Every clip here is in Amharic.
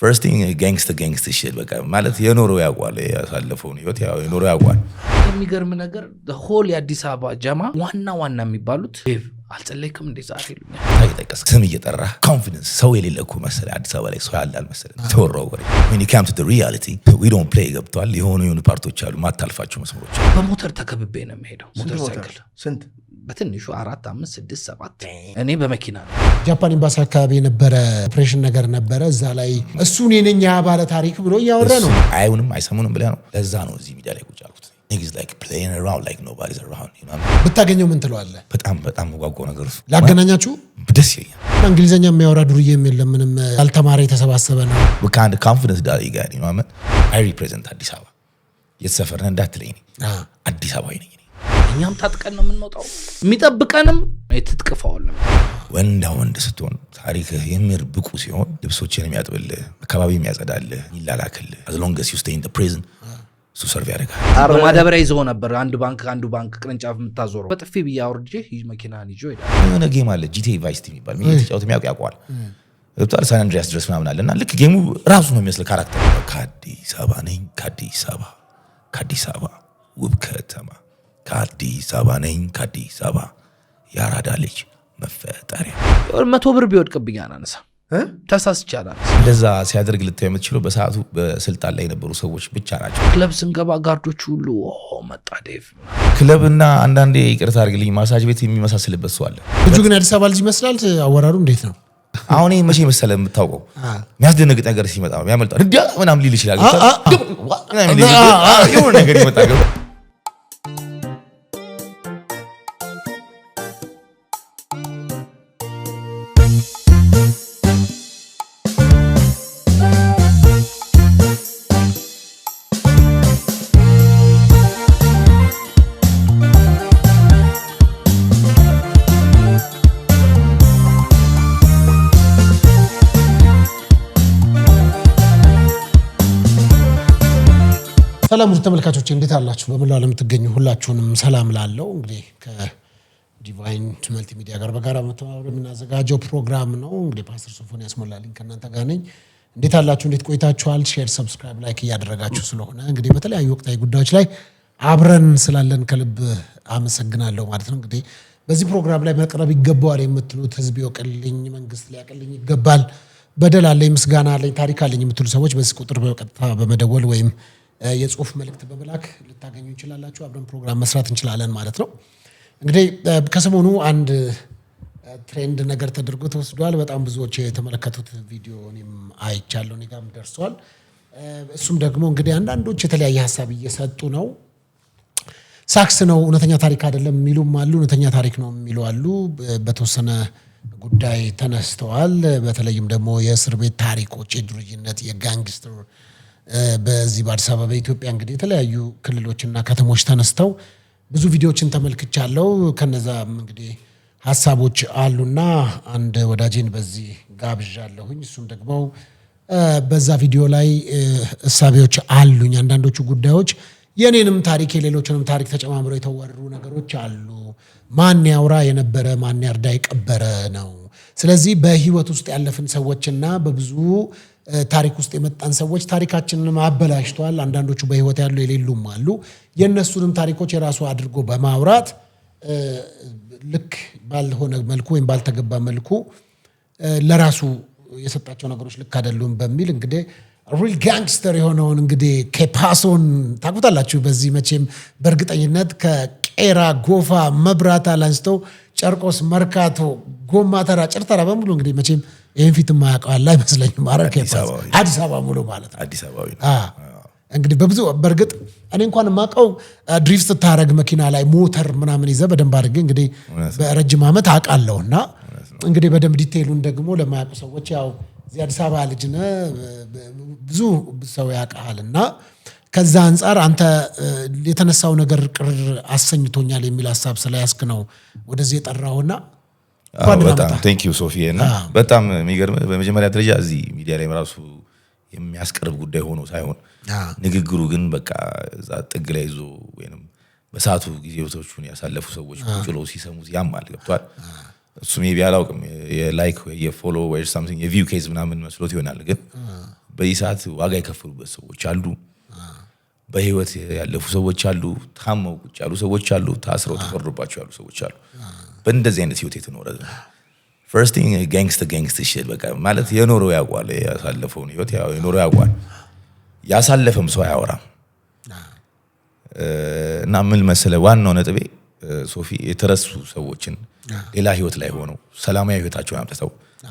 first thing gangster shit በቃ ማለት የኖረው ያቋል ያሳለፈውን ህይወት ያው የኖረው ያቋል የሚገርም ነገር the whole የአዲስ አበባ ጀማ ዋና የሚባሉት አልጸለይክም እንደ ዛሬ ይሉኛል ታይጠቀስ ስም እየጠራ ኮንፊደንስ ሰው የሌለኩ መሰለ አዲስ አበባ ላይ ሰው ያላል መሰለ ተወራው ወሬ when you come to the reality we don't play ገብቷል የሆኑ ፓርቶች አሉ ማታልፋቸው መስመሮች በሞተር ተከብቤ ነው የምሄደው ሞተር ሳይክል ስንት በትንሹ 4 5 6 7 እኔ በመኪና ነው ጃፓን ኤምባሲ አካባቢ የነበረ ኦፕሬሽን ነገር ነበረ እዛ ላይ እሱን የነኛ ባለ ታሪክ ብሎ ያወራ ነው አይውንም አይሰሙንም ብለ ነው ለዛ ነው እዚህ ሚዲያ ላይ ቁጭ አልኩት niggas like playing around like nobody's around you know ብታገኘው ምን ትለዋለህ በጣም ወጓጓው ነገር ላገናኛችሁ ደስ ይላል እንግሊዘኛ የሚያወራ ዱርዬም የለም ምንም ያልተማረ የተሰባሰበ ነው በካንድ ኮንፊደንስ ዳር ይጋር you know I represent አዲስ አበባ የተሰፈረን እንዳትለኝ አዲስ አበባ ነኝ እኛም ታጥቀን ነው የምንወጣው የሚጠብቀንም የትጥቅፋው ነው ወንድ ስትሆን ታሪክ የሚርብቁ ሲሆን ልብሶችን የሚያጥብልህ አካባቢ የሚያጸዳልህ ይላላክልህ as long as you stay in the prison ሱ ሰርቭ ያደርጋል በማዳበሪያ ይዘው ነበር አንዱ ባንክ ቅርንጫፍ የምታዞረው በጥፊ ቢያወርጄ መኪናን ይዞ ይላል የሆነ ጌም አለ GTA Vice City የሚባል ምን ተጫውተው የሚያውቅ ያውቃል ወጣር ሳን አንድሪያስ ድረስ ምናምን አለና ልክ ጌሙ ራሱ ነው የሚመስል ካራክተር ከአዲስ አበባ ነኝ ከአዲስ አበባ ውብ ከተማ ከአዲስ አበባ ነኝ ከአዲስ አበባ ያራዳ ልጅ መፈጠሪያ 100 ብር ቢወድቅብኝ አናነሳ ተሳስቻለሁ ለዛ ሲያደርግ ልታይ የምትችለው በሰዓቱ በስልጣን ላይ የነበሩ ሰዎች ብቻ ናቸው ክለብ ስንገባ ጋርዶች ሁሉ መጣ ዴቭ ክለብና አንዳንዴ ይቅርታ አድርግልኝ ማሳጅ ቤት የሚመሳሰልበት ሰው አለ ልጁ ግን አዲስ አበባ ልጅ ይመስላል አወራሩ እንዴት ነው አሁን ይሄ መቼ መሰለ የምታውቀው የሚያስደነግጥ ነገር ሲመጣ ያመልጣል እንዴ ምናምን ሊል ይችላል ይሁን ነገር ይመጣል ሰላም ተመልካቾች እንዴት አላችሁ በመላው ዓለም ትገኙ ሁላችሁንም ሰላም ላለው እንግዲህ ከዲቫይን መልቲ ሚዲያ ጋር በጋራ መተባበር የምናዘጋጀው ፕሮግራም ነው እንግዲህ ፓስተር ሶፎንያስ ሞላልኝ ከናንተ ጋር ነኝ እንዴት አላችሁ እንዴት ቆይታችኋል ሼር ሰብስክራይብ ላይክ ያደረጋችሁ ስለሆነ እንግዲህ በተለያዩ ወቅታዊ ጉዳዮች ላይ አብረን ስላለን ከልብ አመሰግናለሁ ማለት ነው እንግዲህ በዚህ ፕሮግራም ላይ መቅረብ ይገባዋል የምትሉት ህዝብ ይወቅልኝ መንግስት ሊያቀልኝ ይገባል በደል አለኝ ምስጋና አለኝ ታሪክ አለኝ የምትሉ ሰዎች በዚህ ቁጥር በቀጥታ በመደወል ወይም የጽሁፍ መልእክት በመላክ ልታገኙ ይችላላችሁ አብረን ፕሮግራም መስራት እንችላለን ማለት ነው እንግዲህ ከሰሞኑ አንድ ትሬንድ ነገር ተደርጎ ተወስዷል በጣም ብዙዎች የተመለከቱት ቪዲዮ እኔም አይቻለሁ እኔ ጋርም ደርሷል እሱም ደግሞ እንግዲህ አንዳንዶች የተለያየ ሐሳብ እየሰጡ ነው ሳክስ ነው እውነተኛ ታሪክ አይደለም የሚሉም አሉ እውነተኛ ታሪክ ነው የሚሉ አሉ በተወሰነ ጉዳይ ተነስተዋል በተለይም ደግሞ የእስር ቤት ታሪኮች የድርጅነት የጋንግስተር በዚህ በአዲስ አበባ በኢትዮጵያ እንግዲህ የተለያዩ ክልሎችና ከተሞች ተነስተው ብዙ ቪዲዮዎችን ተመልክቻለሁ ከነዛም እንግዲህ ሐሳቦች አሉና አንድ ወዳጄን በዚህ ጋብዣለሁኝ እሱም ደግሞ በዛ ቪዲዮ ላይ እሳቤዎች አሉኝ አንዳንዶቹ ጉዳዮች የኔንም ታሪክ የሌሎችንም ታሪክ ተጨማምረው የተወሩ ነገሮች አሉ ማን ያውራ የነበረ ማን ያርዳ የቀበረ ነው ስለዚህ በህይወት ውስጥ ያለፍን ሰዎችና በብዙ ታሪክ ውስጥ የመጣን ሰዎች ታሪካችንን አበላሽቷል አንዳንዶቹ በህይወት ያሉ የሌሉም አሉ የነሱንም ታሪኮች የራሱ አድርጎ በማውራት ልክ ባልሆነ መልኩ ወይም ባልተገባ መልኩ ለራሱ የሰጣቸው ነገሮች ልክ አይደሉም በሚል እንግዲህ ሪል ጋንግስተር የሆነውን እንግዲህ ኬፓሶን ታውቁታላችሁ በዚህ መቼም በእርግጠኝነት ከቄራ ጎፋ መብራት አላንስተው ጨርቆስ መርካቶ ጎማ ተራ ጭርተራ በሙሉ እንግዲህ መቼም ይሄን ፊት ማያውቀዋል አይመስለኝም አዲስ አበባ ሙሉ ማለት ነው አዲስ አበባ እንግዲህ በብዙ በርግጥ እኔ እንኳን ማቀው ድሪፍት ታረግ መኪና ላይ ሞተር ምናምን ይዘ በደንብ አድርጌ እንግዲህ በረጅም አመት አውቃለሁና እንግዲህ በደንብ ዲቴይሉን ደግሞ ለማያውቁ ሰዎች ያው እዚህ አዲስ አበባ ልጅ ነህ ብዙ ሰው ያውቃልና ከዛ አንፃር አንተ የተነሳው ነገር ቅር አሰኝቶኛል የሚል ሐሳብ ስለያስክ ነው ወደዚህ የጠራውና በጣም ቴንክ ዩ ሶፊዬና በጣም የሚገርም በመጀመሪያ ደረጃ እዚህ ሚዲያ ላይ ራሱ የሚያስቀርብ ጉዳይ ሆኖ ሳይሆን ንግግሩ ግን በቃ እዛ ጥግ ላይ ይዞ ወይንም በሳቱ ጊዜዎቹን ያሳለፉ ሰዎች ቁጭሎ ሲሰሙት ያማል ገብቷል እሱ ሜቢ አላውቅም የላይክ የፎሎ ወይ something የቪው ኬዝ ምናምን መስሎት ይሆናል ግን በይሳት ዋጋ የከፈሉበት ሰዎች አሉ። በህይወት ያለፉ ሰዎች አሉ። ታመው ቁጭ ያሉ ሰዎች አሉ። ታስረው ተፈርዶባቸው ያሉ ሰዎች አሉ። በእንደዚህ አይነት ህይወት የተኖረ ፈርስት ቲንግ ጋንግስተር shit በቃ ማለት የኖረው ያውቃል። ያሳለፈውን ህይወት የኖረው ያውቃል። ያሳለፈም ሰው አያወራም። እና ምን መሰለ ዋናው ነጥቤ ሶፊ የተረሱ ሰዎችን ሌላ ህይወት ላይ ሆነው ሰላማዊ ህይወታቸውን አምጥተው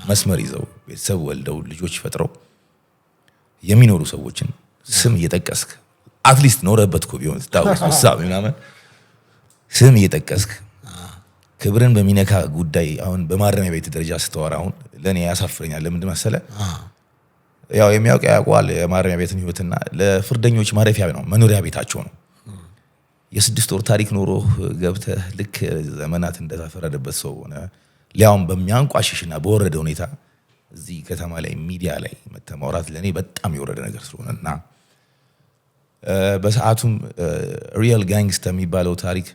መስመር ይዘው ቤተሰብ ወልደው ልጆች ፈጥረው የሚኖሩ ሰዎችን ስም እየጠቀስክ አትሊስት ኖረበት እኮ ቢሆን ታውስ ሐሳብ ምናምን ስም እየጠቀስክ ክብርን በሚነካ ጉዳይ አሁን በማረሚያ ቤት ደረጃ ስተዋራ አሁን ለኔ ያሳፍረኛል። ለምን መሰለ ያው የሚያውቀው ያውቃል የማረሚያ ቤትን ህይወትና ለፍርደኞች ማረፊያ ነው መኖሪያ ቤታቸው ነው። የ6 ወር ታሪክ ኖሮ ገብተህ ልክ ዘመናት እንደተፈረደበት ሰው ሆነ ሊያውም በሚያንቋሽሽና በወረደ ሁኔታ እዚህ ከተማ ላይ ሚዲያ ላይ መተማውራት ለኔ በጣም የወረደ ነገር ስለሆነና በሰዓቱም ሪል ጋንግስተር የሚባለው ታሪክ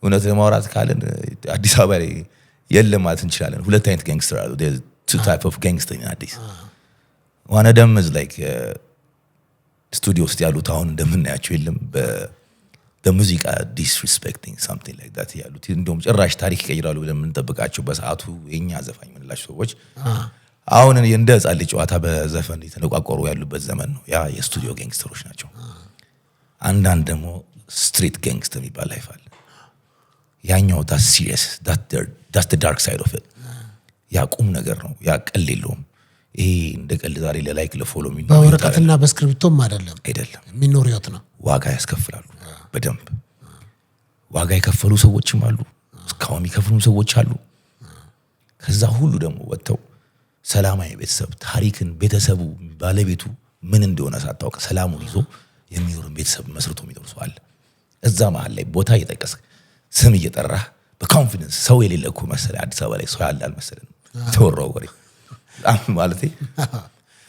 እውነት ለማውራት ካለን አዲስ አበባ ላይ የለም ማለት እንችላለን። ሁለት አይነት ጋንግስተር አሉ። there two type of gangster in Addis. one of them is like ስቱዲዮ ውስጥ ያሉት አሁን እንደምናያቸው የለም በሙዚቃ disrespecting something like that ያሉት እንደውም ጭራሽ ታሪክ ይቀይራሉ ብለን የምንጠብቃቸው በሰዓቱ የኛ ዘፋኝ ምንላቸው ሰዎች አሁን እንደ ህፃን ልጅ ጨዋታ በዘፈን የተነቋቆሩ ያሉበት ዘመን ነው። ያ የስቱዲዮ ጋንግስተሮች ናቸው። አንዳንድ ደግሞ ስትሪት ጋንግስተር የሚባል ላይፍ አለ። ያኛው that's serious that's the dark side of it ያ ቁም ነገር ነው። ያ ቀልድ የለውም። ይሄ እንደ ቀልድ ዛሬ ለላይክ ለፎሎ ሚ ነው በወረቀትና በስክሪፕቶም አይደለም የሚኖር ህይወት ነው። ዋጋ ያስከፍላሉ። በደንብ ዋጋ የከፈሉ ሰዎችም አሉ። እስካሁን የሚከፍሉ ሰዎች አሉ። ከዛ ሁሉ ደግሞ ወጥተው ሰላማዊ ቤተሰብ ታሪክን ቤተሰቡ ባለቤቱ ምን እንደሆነ ሳታውቅ ሰላሙን ይዞ የሚኖርን ቤተሰብ መስርቶ የሚኖር ሰው አለ። እዛ መሃል ላይ ቦታ እየጠቀስክ ስም እየጠራህ በኮንፊደንስ ሰው የሌለ እኮ መሰለ አዲስ አበባ ላይ ሰው ያለ አልመሰለንም። ተወራው ወሬ ማለት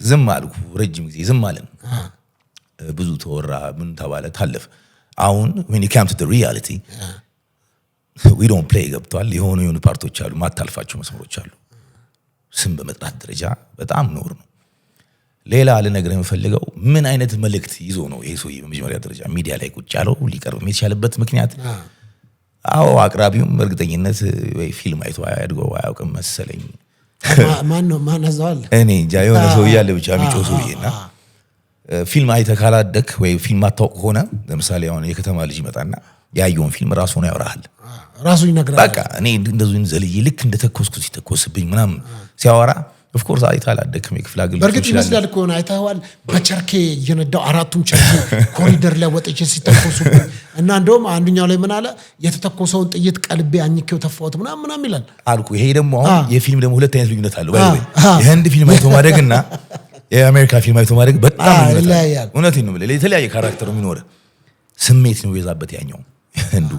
ዝም አልኩ ረጅም ጊዜ ዝም አለን። ብዙ ተወራ ምን ተባለ ታለፈ። አሁን when you come to the reality we don't play ገብቷል። የሆኑ ፓርቶች አሉ ማታልፋቸው መስመሮች አሉ። ስም በመጥራት ደረጃ በጣም ኖር ነው። ሌላ ልነግርህ የምፈልገው ምን አይነት መልእክት ይዞ ነው ይሄ ሰው በመጀመሪያ ደረጃ ሚዲያ ላይ ቁጭ ያለው ሊቀርብ የሚቻልበት ምክንያት አቅራቢውም እርግጠኝነት ወይ ፊልም አይቶ አያድገው አያውቅም መሰለኝ። ማን አዘዋል እኔ እንጃ የሆነ ሰው ያለ ብቻ የሚጮህ ሰውዬና ፊልም አይተህ ካላደክ ወይ ፊልም አታውቅ ሆነ ለምሳሌ አሁን የከተማ ልጅ ይመጣና ያየውን ፊልም ራሱ ነው ያወራል። ራሱ ይነግራል። በቃ እኔ እንደዚህ ዘልዬ ልክ እንደተኮስኩ ሲተኮስብኝ ምናምን ሲያወራ ኦፍ ኮርስ አይታል አደክም የክፍል አገልግሎት በርግጥ ይመስላል እኮ ነው አይታዋል። በቸርኬ እየነዳው አራቱም ቸርኬ ኮሪደር ላይ ወጥቼ ሲተኮሱ እና እንደውም አንዱኛው ላይ ምን አለ የተተኮሰውን ጥይት ቀልቤ አኝኬው ተፋውት ምናምን ይላል አልኩ። ይሄ ደግሞ አሁን የፊልም ደግሞ ሁለት አይነት ልዩነት አለው። ባይ የህንድ ፊልም አይቶ ማደግና የአሜሪካ ፊልም አይቶ ማደግ በጣም ይለያያል። እውነቴን ነው ማለት የተለያየ ካራክተር ነው የሚኖር ስሜት ነው የዛበት ያኛው ህንዱ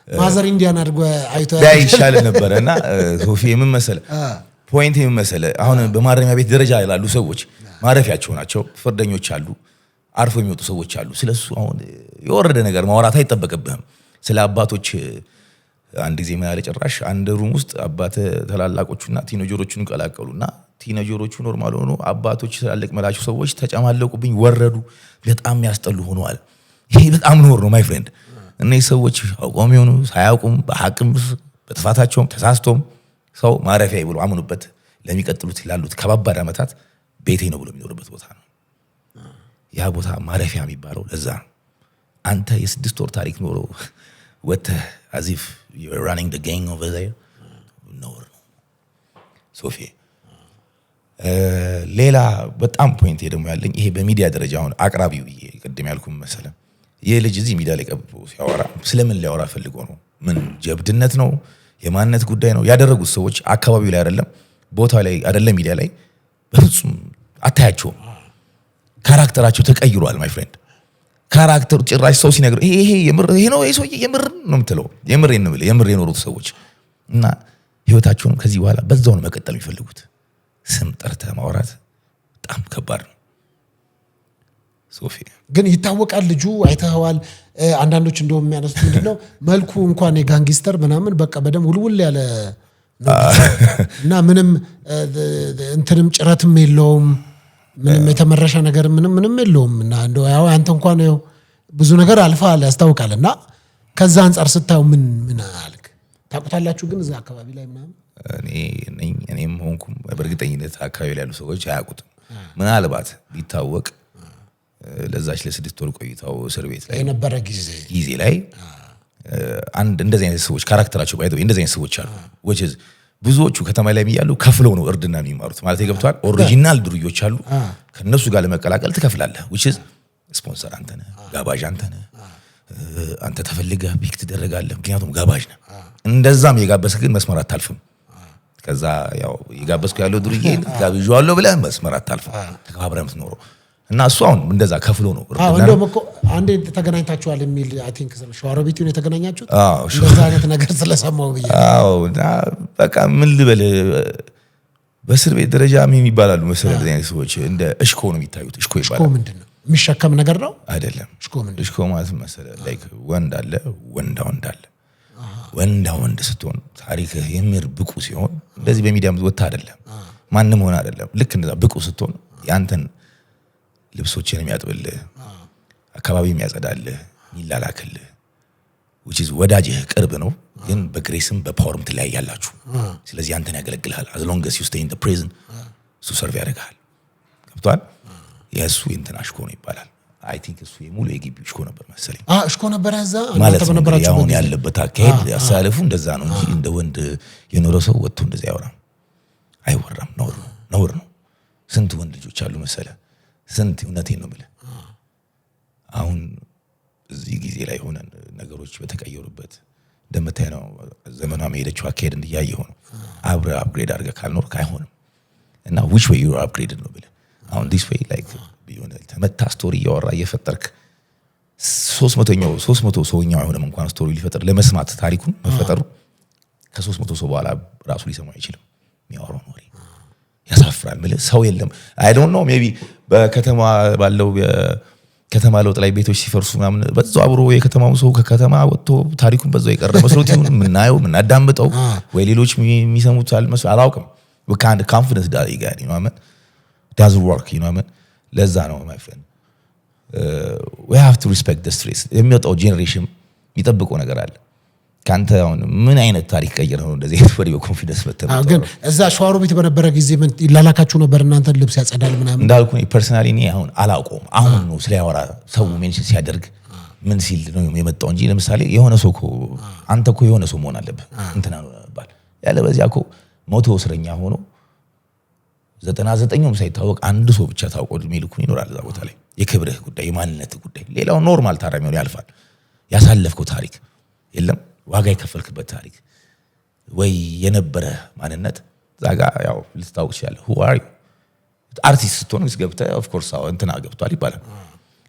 ማዘር ኢንዲያን አድርጎ አይቶ ያይሻል ነበርና ሶፊ ምን መሰለ ፖይንት የመሰለ አሁን በማረሚያ ቤት ደረጃ ያሉ ሰዎች ማረፊያቸው ናቸው። ፍርደኞች አሉ፣ አርፎ የሚወጡ ሰዎች አሉ። ስለሱ አሁን የወረደ ነገር ማውራት አይጠበቅብህም። ስለ አባቶች አንድ ጊዜ ምን አለ ጭራሽ አንድ ሩም ውስጥ አባተ ተላላቆቹና ቲኔጀሮቹን ቀላቀሉና ቲኔጀሮቹ ኖርማል ሆኖ አባቶች ተላልቅ መላቸው ሰዎች ተጨማለቁብኝ ወረዱ በጣም ያስጠሉ ሆነዋል። ይሄ በጣም ኖር ነው ማይ ፍሬንድ። እነዚህ ሰዎች አውቆም ይሁኑ ሳያውቁም በሐቅም በጥፋታቸውም ተሳስቶም ሰው ማረፊያ ይብሉ አምኑበት ለሚቀጥሉት ላሉት ከባባድ አመታት ቤቴ ነው ብሎ የሚኖርበት ቦታ ነው። ያ ቦታ ማረፊያ የሚባለው ለዛ አንተ የ6 ወር ታሪክ ኖሮ ወጥተህ as if you're running the gang over there no ሶፊ ሌላ በጣም ፖይንት ደግሞ ያለኝ ይሄ በሚዲያ ደረጃ አሁን አቅራቢው ይቀድም ያልኩም መሰለ የልጅ እዚህ ሚዲያ ላይ ቀብቦ ሲያወራ ስለምን ሊያወራ ፈልጎ ነው? ምን ጀብድነት ነው? የማንነት ጉዳይ ነው? ያደረጉት ሰዎች አካባቢው ላይ አይደለም ቦታ ላይ አይደለም ሚዲያ ላይ በፍጹም አታያቸውም። ካራክተራቸው ተቀይሯል ማይ ፍሬንድ። ካራክተሩ ጭራሽ ሰው ሲነግር ይሄ የምር ይሄ ነው ሰው የምር ነው የምትለው የምር የኖሩት ሰዎች እና ህይወታቸውን ከዚህ በኋላ በዛው ነው መቀጠል የሚፈልጉት። ስም ጠርተህ ማውራት በጣም ከባድ ነው ሶፊ። ግን ይታወቃል ልጁ አይተኸዋል። አንዳንዶች እንደው የሚያነሱት ምንድነው መልኩ እንኳን የጋንግስተር ምናምን በቃ በደም ውልውል ያለ እና ምንም እንትንም ጭረትም የለውም ምንም የተመረሻ ነገር ምንም የለውም እና እንደው ያው አንተ እንኳን ያው ብዙ ነገር አልፈሃል ያስታውቃልና ከዛ አንፃር ስታዩ ምን አልክ? ታውቁታላችሁ ግን እዛ አካባቢ ላይ ምናምን እኔም ሆንኩም በእርግጠኝነት አካባቢ ላይ ያሉ ሰዎች አያውቁትም። ምናልባት ቢታወቅ ለዛች ለ6 ወር ቆይታው እስር ቤት ላይ የነበረ ጊዜ ላይ አንድ እንደዚህ አይነት ሰዎች ካራክተራቸው ባይተው እንደዚህ አይነት ሰዎች አሉ which is ብዙዎቹ ከተማ ላይ የሚያሉ ከፍለው ነው እርድና የሚማሩት ማለት ይገብቷል። ኦሪጂናል ድርዮች አሉ ከነሱ ጋር ለመቀላቀል ትከፍላለህ which is ስፖንሰር አንተ ነህ፣ ጋባዥ አንተ ነህ፣ አንተ ተፈልገህ ፒክ ትደረጋለህ ምክንያቱም ጋባዥ ነህ። እንደዛም የጋበስክ ግን መስመር አታልፍም። ከዛ ያው የጋበስኩ ያለው ድርዬ ጋብዣዋለሁ ብለህ መስመር አታልፍም። ተከባብረህ የምትኖረው እና እሱ አሁን እንደዛ ከፍሎ ነው እንደውም እኮ አንዴ ተገናኝታችኋል የሚል አይ ቲንክ ሸዋሮቢት ነው የተገናኛችሁት እንደዛ አይነት ነገር ስለሰማው ብዬ በቃ ምን ልበል በእስር ቤት ደረጃ የሚባላሉ መሰለህ አይነት ሰዎች እንደ እሽኮ ነው የሚታዩት። እሽኮ ይባላል። እሽኮ ምንድን ነው? የሚሸከም ነገር ነው አይደለም። እሽኮ ማለት መሰለህ ላይክ ወንድ አለ ወንዳ ወንድ ስትሆን ታሪክ የሚር ብቁ ሲሆን እንደዚህ በሚዲያም ወጣ አይደለም ማንንም ሆነ አይደለም። ልክ እንደዛ ብቁ ስትሆን ያንተን ልብሶችን የሚያጥብልህ አካባቢ የሚያጸዳልህ ይላላክልህ which is ወዳጅህ ቅርብ ነው ግን በግሬስም በፓወርም ትለያያላችሁ። ስለዚህ አንተን ያገለግልሃል as long as you stay in the prison እሱ ሰርቭ ያደርግሃል። ገብቶሃል? የእሱ እንትን እሽኮ ነው ይባላል። አይ ቲንክ እሱ የሙሉ የግቢው እሽኮ ነበር መሰለኝ። እሽኮ ነበር ያዛ ማለት ነው። ያውን ያለበት አካሄድ ያሳልፉ እንደዛ ነው እንጂ እንደ ወንድ የኖረ ሰው ወጥቶ እንደዛ ያወራም አይወራም። ነውር ነው። ስንት ወንድ ልጆች አሉ መሰለህ ስንት እውነቴን ነው የምልህ። አሁን እዚህ ጊዜ ላይ ሆነን ነገሮች በተቀየሩበት እንደምታይ ነው ዘመኗ መሄደችው አካሄድ እንዲያየው ነው። አፕግሬድ አድርገህ ካልኖርክ አይሆንም። እና which way you are upgraded ነው ብለህ አሁን this way like ቢሆን ተመታ ስቶሪ ያወራ እየፈጠርክ 300 ሰውኛው አይሆንም እንኳን ስቶሪ ሊፈጠር ለመስማት ታሪኩን መፈጠሩ ከ300 ሰው በኋላ ራሱ ሊሰማው አይችልም። የሚያወራው ነው ያሳፍራል ማለት ሰው የለም። I don't know maybe በከተማ ባለው ከተማ ለውጥ ላይ ቤቶች ሲፈርሱ ምናምን በዛው አብሮ የከተማው ሰው ከከተማ ወጥቶ ታሪኩን በዛው የቀረ መስሎት ይሁን ምናየው ምናዳምጠው ወይ ሌሎች የሚሰሙት አልመስል አላውቅም። we can't confidence that you got you know what I mean doesn't work you know what I mean ለዛ ነው my friend we have to respect the stress የሚወጣው ጄነሬሽን የሚጠብቀው ነገር አለ ካንተ አሁን ምን አይነት ታሪክ ቀየረ ነው እንደዚህ ወዲህ በኮንፊደንስ መተማመን ግን እዛ ሸዋሮቢት በነበረ ጊዜ ምን ይላላካችሁ ነበር እናንተ ልብስ ያጸዳል ምናምን እንዳልኩ ፐርሰናሊ እኔ አሁን አላውቀውም አሁን ነው ስለያወራ ሰው ሜንሽን ሲያደርግ ምን ሲል ነው የመጣው እንጂ ለምሳሌ የሆነ ሰው እኮ አንተ እኮ የሆነ ሰው መሆን አለብህ እንትና ነው ባል ያለ በዚያ እኮ ሞቶ እስረኛ ሆኖ 99ም ሳይታወቅ አንድ ሰው ብቻ ታውቆ እድሜ ልኩን ይኖራል እዛ ቦታ ላይ የክብርህ ጉዳይ የማንነትህ ጉዳይ ሌላው ኖርማል ታራሚው ያልፋል ያሳለፍከው ታሪክ የለም ዋጋ የከፈልክበት ታሪክ ወይ የነበረ ማንነት ዛጋ ያው ልታውቅ ይችላል who are you አርቲስት ስትሆን ገብተህ of course እንትና ገብቷል ይባላል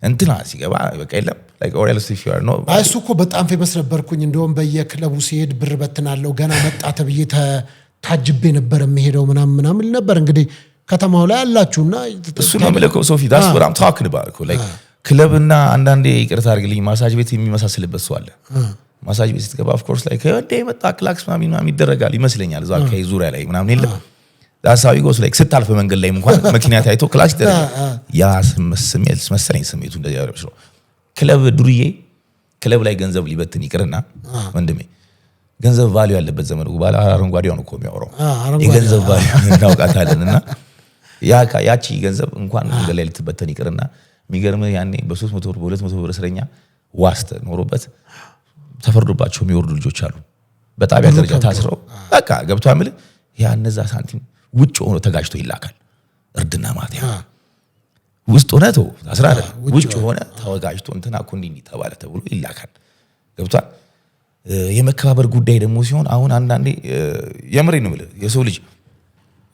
እንትና ሲገባ በቃ የለም like or else if you are no እሱ እኮ በጣም ፌመስ ነበርኩኝ እንደውም በየክለቡ ሲሄድ ብር በትናለው ገና መጣ ተብዬ ታጅቤ ነበር የሚሄደው ምናምን ነበር እንግዲህ ከተማው ላይ አላችሁና እሱ ነው መለከው ሶፊ that's what I'm talking about like ክለብና አንዳንዴ ይቅርታ አድርግልኝ ማሳጅ ቤት የሚመሳሰልበት ሰው አለ ማሳጅ ቤት ስትገባ of course like እንደ መጣ ክላክስ ምናምን ይደረጋል ይመስለኛል እዛ ከዙሪያ ላይ ምናምን የለም that's how it goes like ስታልፍ መንገድ ላይ እንኳን መኪና ታይቶ ክላክስ ይደረጋል ያ ስሜት መሰለኝ ስሜቱ እንደዚህ ያረብሽ ነው ክለብ ዱርዬ ክለብ ላይ ገንዘብ ሊበትን ይቅርና ወንድሜ ገንዘብ ቫልዩ ያለበት ዘመኑ ባለ አረንጓዴው ነው እኮ የሚያወራው የገንዘብ ቫልዩ እናውቃታለንና ያቺ ገንዘብ እንኳን መንገድ ላይ ልትበተን ይቅርና የሚገርምህ ያኔ በ300 ብር በ200 ብር እስረኛ ዋስተ ኖሮበት ተፈርዶባቸው የሚወርዱ ልጆች አሉ በጣቢያ ደረጃ ታስረው በቃ ገብቷል ማለት ያ እነዛ ሳንቲም ውጭ ሆኖ ተጋጅቶ ይላካል እርድና ማቲያ ውስጥ ሆነ ተው ታስራለ ውጭ ሆነ ተወጋጅቶ እንትና ኮንዲ ተባለ ተብሎ ይላካል ገብቷል የመከባበር ጉዳይ ደግሞ ሲሆን አሁን አንዳንዴ የምሬ ነው ማለት የሰው ልጅ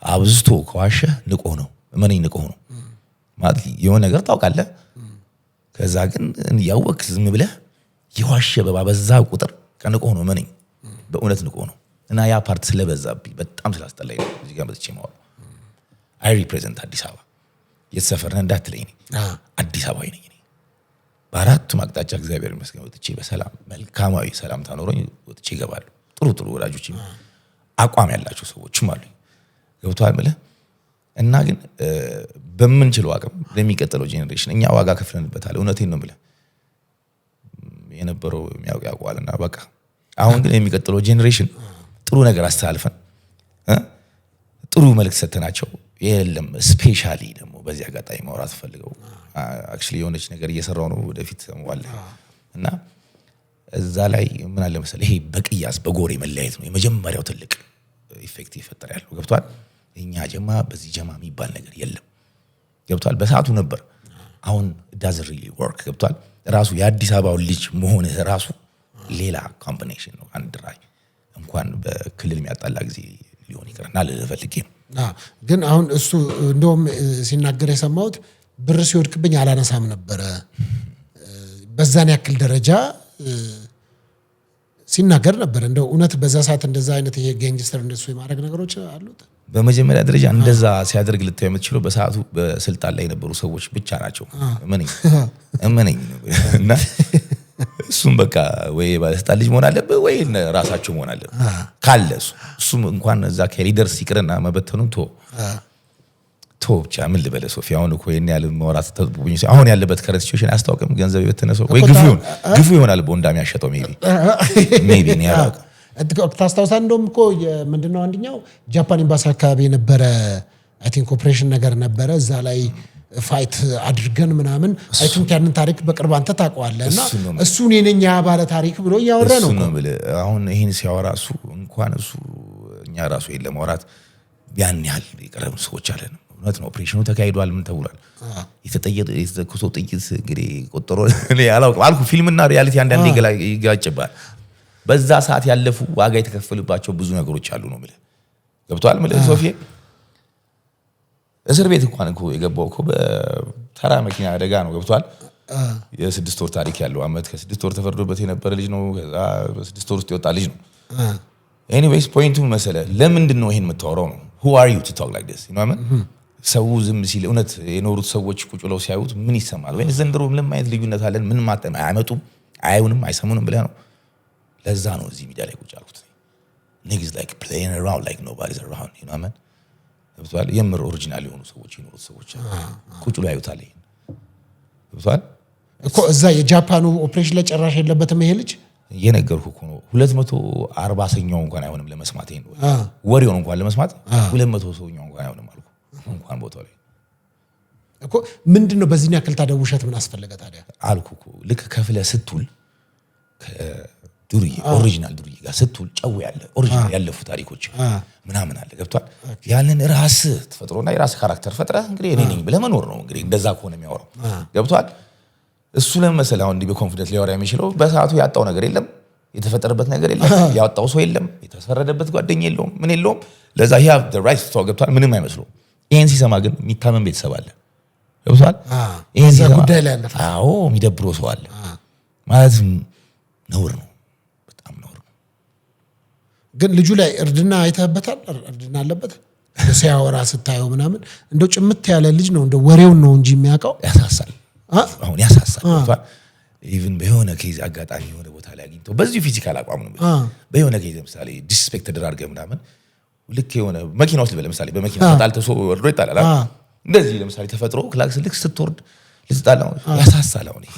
አብዝቶ ከዋሸ ንቆ ነው ማንኝ ንቆ ነው ማለት የሆነ ነገር ታውቃለህ ከዛ ግን ያወቅ ዝም ብለህ የዋሸ በባበዛ ቁጥር ከንቆ ነው ማንኝ በእውነት ንቆ ነው እና ያ ፓርት ስለበዛብኝ በጣም ስላስጠላኝ ነው እዚህ ጋር መጥቼ ማወራው አይ ሪፕሬዘንት አዲስ አበባ የተሰፈረን እንዳትለኝ አዲስ አበባዊ ነኝ በአራቱም አቅጣጫ እግዚአብሔር ይመስገን ወጥቼ በሰላም መልካማዊ ሰላም ታኖረኝ ወጥቼ ይገባሉ ጥሩ ወዳጆች አቋም ያላቸው ሰዎችም አሉ ገብቷል ማለት እና ግን በምንችለው አቅም ለሚቀጥለው ጄኔሬሽን እኛ ዋጋ ከፍለንበታል። እውነቴን ነው የምልህ የነበረው ያውቃልና በቃ አሁን ግን የሚቀጥለው ጄኔሬሽን ጥሩ ነገር አስተላልፈን ጥሩ መልእክት ሰተናቸው የለም ስፔሻሊ ደግሞ በዚህ አጋጣሚ ማውራት ፈልገው አክቹሊ የሆነች ነገር እየሰራው ነው ወደፊት ሰምዋለሁ እና እዛ ላይ ምን አለ መሰለህ ይሄ በቅያስ በጎሬ መለያየት ነው የመጀመሪያው ትልቅ ኢፌክት ይፈጠር ያለው ገብቷል። እኛ ጀማ በዚህ ጀማ የሚባል ነገር የለም ገብቷል። በሰዓቱ ነበር አሁን doesn't really work ገብቷል። ራሱ የአዲስ አበባው ልጅ መሆን ራሱ ሌላ ኮምቢኔሽን ነው። አንድ ራይ እንኳን በክልል የሚያጣላ ጊዜ ሊሆን ይቀርና ለፈልጌ ነው። ግን አሁን እሱ እንደውም ሲናገር የሰማሁት ብር ሲወድቅብኝ አላነሳም ነበር በዛን ያክል ደረጃ ሲናገር ነበር። እንደው እውነት በዛ ሰዓት እንደዛ አይነት ይሄ ጋንግስተር እንደሱ የማድረግ ነገሮች አሉት። በመጀመሪያ ደረጃ እንደዛ ሲያደርግ ልታይ የምትችለው በሰዓቱ በስልጣን ላይ የነበሩ ሰዎች ብቻ ናቸው። እመነኝ እና እሱም በቃ ወይ ባለስልጣን ልጅ መሆን አለበት ወይ ራሳቸው መሆን አለበት ካለ እሱም እንኳን እዛ ከሊደርስ ይቅርና መበተኑን ቶ ብቻ ምን ልበለ ሶፊ አሁን እኮ የኔ ያለ ማውራት ተጥቡኝ አሁን ያለበት ከረንት ሲቹዌሽን አስተዋውቅም ገንዘብ የበተነሰው ወይ ግፉ ይሆናል ቦንዳ የሚያሸጠው ሜቢ ነው ያላቀ ታስታውሳ እንደውም እኮ ምንድነው አንደኛው ጃፓን ኤምባሲ አካባቢ የነበረ አይ ቲንክ ኦፕሬሽን ነገር ነበረ እዛ ላይ ፋይት አድርገን ምናምን አይ ቲንክ ያንን ታሪክ በቅርብ አንተ ታውቀዋለህና እሱን የነኛ ባለ ታሪክ ብሎ ያወራ ነው አሁን ይሄን ሲያወራ እሱ እንኳን እሱ እኛ ራሱ የለም ማውራት ያን ያህል የቀረቡ ሰዎች አለን። እውነት ነው ኦፕሬሽኑ ተካሂዷል ምን ተብሏል የተተኮሰው ጥይት እንግዲህ ቆጠሮ እኔ አላውቅም አልኩ ፊልምና ሪያሊቲ አንዳንዴ ይጋጭባል። በዛ ሰዓት ያለፉ ዋጋ የተከፈሉባቸው ብዙ ነገሮች አሉ ነው ማለት ገብቷል ማለት ሶፊ እስር ቤት እንኳን እኮ የገባው እኮ በተራ መኪና አደጋ ነው ገብቷል። የ6 ወር ታሪክ ያለው አመት ከ6 ወር ተፈርዶበት የነበረ ልጅ ነው ከዛ በ6 ወር ውስጥ የወጣ ልጅ ነው። ኤኒዌይስ ፖይንቱ መሰለ ለምንድን ነው ይሄን የምታወራው ነው who are you to talk like this you know what I mean ሰው ዝም ሲል እውነት የኖሩት ሰዎች ቁጭ ብለው ሲያዩት ምን ይሰማል ወይ ዘንድሮ ምንም አይነት ልዩነት አለን ምን ማጠም አይመጡም አይውንም አይሰሙንም ብለህ ነው ለዛ ነው እዚህ ሚዲያ ላይ ቁጭ አልኩት niggas like playing around like nobody's around you know what I mean ገብቷል። የምር ኦሪጂናል የሆኑ ሰዎች የኖሩት ሰዎች ቁጭ ብለው ያዩታል ገብቷል እኮ እዛ የጃፓኑ ኦፕሬሽን ላይ ጨራሽ የለበትም ይሄ ልጅ የነገርኩህ እኮ ነው 240ኛው እንኳን አይሆንም ለመስማት ይሄን ወሬውን እንኳን ለመስማት 200ኛው እንኳን አይሆንም አልኩ እንኳን ቦታው ላይ እኮ ምንድነው በዚህ ያክል ታደውሸት ምን አስፈልገ ታዲያ አልኩ እኮ ልክ ከፍለ ስትውል ከዱርዬ ኦሪጂናል ዱርዬ ጋር ስትውል ጨው ያለ ኦሪጂናል ያለፉ ታሪኮች ምናምን አለ ገብቷል። ያንን ራስ ተፈጥሮና የራስ ካራክተር ፈጥረህ እንግዲህ እኔ ነኝ ብለህ መኖር ነው እንግዲህ እንደዛ ከሆነ የሚያወራው ገብቷል። እሱ ለምሳሌ አሁን እንዲህ በኮንፊደንስ ሊያወራ የሚችለው በሰዓቱ ያጣው ነገር የለም የተፈጠረበት ነገር የለም ያወጣው ሰው የለም የተፈረደበት ጓደኛ የለውም ምን የለውም ለዛ he have the right to ገብቷል ምንም አይመስለው። ይሄን ሲሰማ ግን የሚታመን ቤተሰብ አለ ገብቷል። ይሄን ሲሰማ ጉዳይ ላይ አለ አዎ የሚደብረው ሰው አለ ማለት ነውር ነው በጣም ነውር ነው። ግን ልጁ ላይ እርድና አይተህበታል እርድና አለበት ሲያወራ ስታየው ምናምን እንደው ጭምት ያለ ልጅ ነው እንደው ወሬውን ነው እንጂ የሚያውቀው ያሳሳል አሁን ያሳሳል ገብቷል። ኢቭን በሆነ ኬዝ አጋጣሚ የሆነ ቦታ ላይ አግኝቶ በዚህ ፊዚካል አቋም ነው በሆነ ኬዝ ለምሳሌ ዲስፔክት ተደራርገ ምናምን ልክ የሆነ መኪና ውስጥ ለምሳሌ በመኪና ተጣልቶ ሰው ወርዶ ይጣላል እንደዚህ ለምሳሌ ተፈጥሮ ክላክስ ልክ ስትወርድ ልትጣላው ያሳሳል። አሁን ይሄ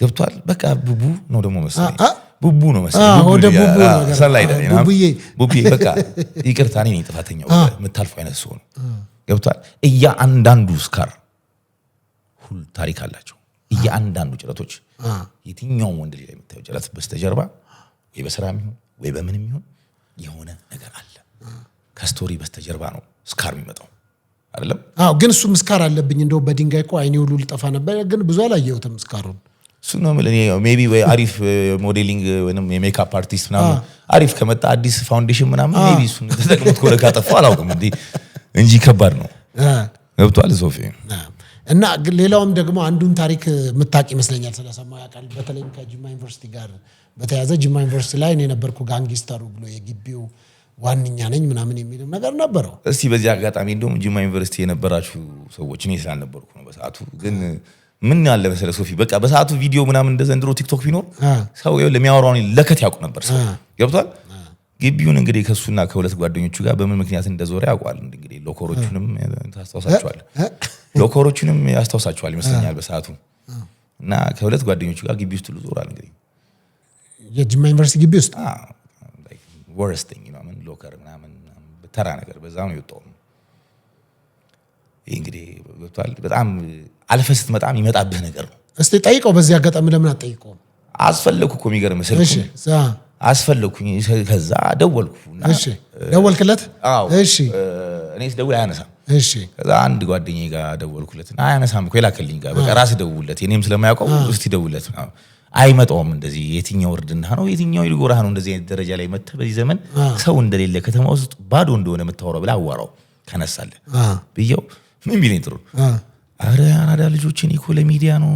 ገብቷል በቃ ቡቡ ነው ደግሞ መሰለኝ ቡቡ ነው መሰለኝ ወደ ቡቡ ነገር ሰላይ ላይ ነው ቡቡዬ በቃ ይቅርታ እኔ ነኝ ጥፋተኛው የምታልፈው አይነት ሰው ነው ገብቷል። አንዳንዱ ስካር ሁሉ ታሪክ አላቸው አንዳንዱ ጭረቶች የትኛውም ወንድ ልጅ ላይ የምታየው ጭረት በስተጀርባ ወይ በስራም ይሁን ወይ በምንም ይሁን የሆነ ነገር አለ ከስቶሪ በስተጀርባ ነው ስካር የሚመጣው አይደለም። ግን እሱ ስካር አለብኝ እንደው በድንጋይ እኮ አይኔ ሁሉ ልጠፋ ነበር ግን ብዙ አላየሁትም ስካሩን እሱ ነው ማለት ነው ሜቢ ወይ አሪፍ ሞዴሊንግ ወይንም የሜካፕ አርቲስት ምናምን አሪፍ ከመጣ አዲስ ፋውንዴሽን ምናምን ሜቢ እሱን ተጠቅሞት ኮለ ካጠፋው አላውቅም እንጂ ከባድ ነው ገብቷል ሶፊ እና ሌላውም ደግሞ አንዱን ታሪክ ምታቂ ይመስለኛል ስለሰማው ያቃል በተለይም ከጅማ ዩኒቨርሲቲ ጋር በተያዘ ጅማ ዩኒቨርሲቲ ላይ እኔ ነበርኩ ጋንግስተሩ ብሎ የግቢው ዋንኛ ነኝ ምናምን የሚልም ነገር ነበረው። እስቲ በዚህ አጋጣሚ እንደውም ጅማ ዩኒቨርሲቲ የነበራችሁ ሰዎች እኔ ስላልነበርኩ ነው በሰዓቱ ግን ምን ያለ መሰለ ሶፊ በቃ በሰዓቱ ቪዲዮ ምናምን እንደዘንድሮ ቲክቶክ ቢኖር ሰው ለሚያወራውን ለከት ያውቁ ነበር ሰው ገብቷል። ግቢውን እንግዲህ ከሱና ከሁለት ጓደኞቹ ጋር በምን ምክንያት እንደዞረ ያውቃል እንግዲህ ሎከሮቹንም ታስታውሳቸዋል ሎከሮቹንም ያስታውሳቸዋል ይመስለኛል በሰዓቱ እና ከሁለት ጓደኞቹ ጋር ግቢ ውስጥ ዞራል እንግዲህ የጅማ ዩኒቨርሲቲ ግቢ ውስጥ like worst thing ምን ሎከር ምናምን ተራ ነገር በዛው ነው የወጣው እንግዲህ በጣም አልፈህ ስትመጣም ይመጣብህ ነገር ነው እስቲ ጠይቀው በዚህ አጋጣሚ ለምን አትጠይቀው አስፈልኩ እኮ የሚገርም ስልኩ አስፈልኩኝ ከዛ ደወልኩና እሺ ደወልክለት እሺ እኔስ ደውል አያነሳም እሺ ከዛ አንድ ጓደኛዬ ጋር ደወልኩለትና አያነሳም እኮ ይላከልኝ ጋር በቃ ራስ ደውልለት የኔም ስለማያውቀው እስቲ ደውልለት አይመጣውም እንደዚህ የትኛው ወርድና ነው የትኛው ይልጎራህ ነው እንደዚህ አይነት ደረጃ ላይ መጥተህ በዚህ ዘመን ሰው እንደሌለ ከተማ ውስጥ ባዶ እንደሆነ የምታወራው ብላ አዋራው ከነሳለ ብየው ምን ቢለኝ ጥሩ አረ አራዳ ልጆችን እኮ ለሚዲያ ነው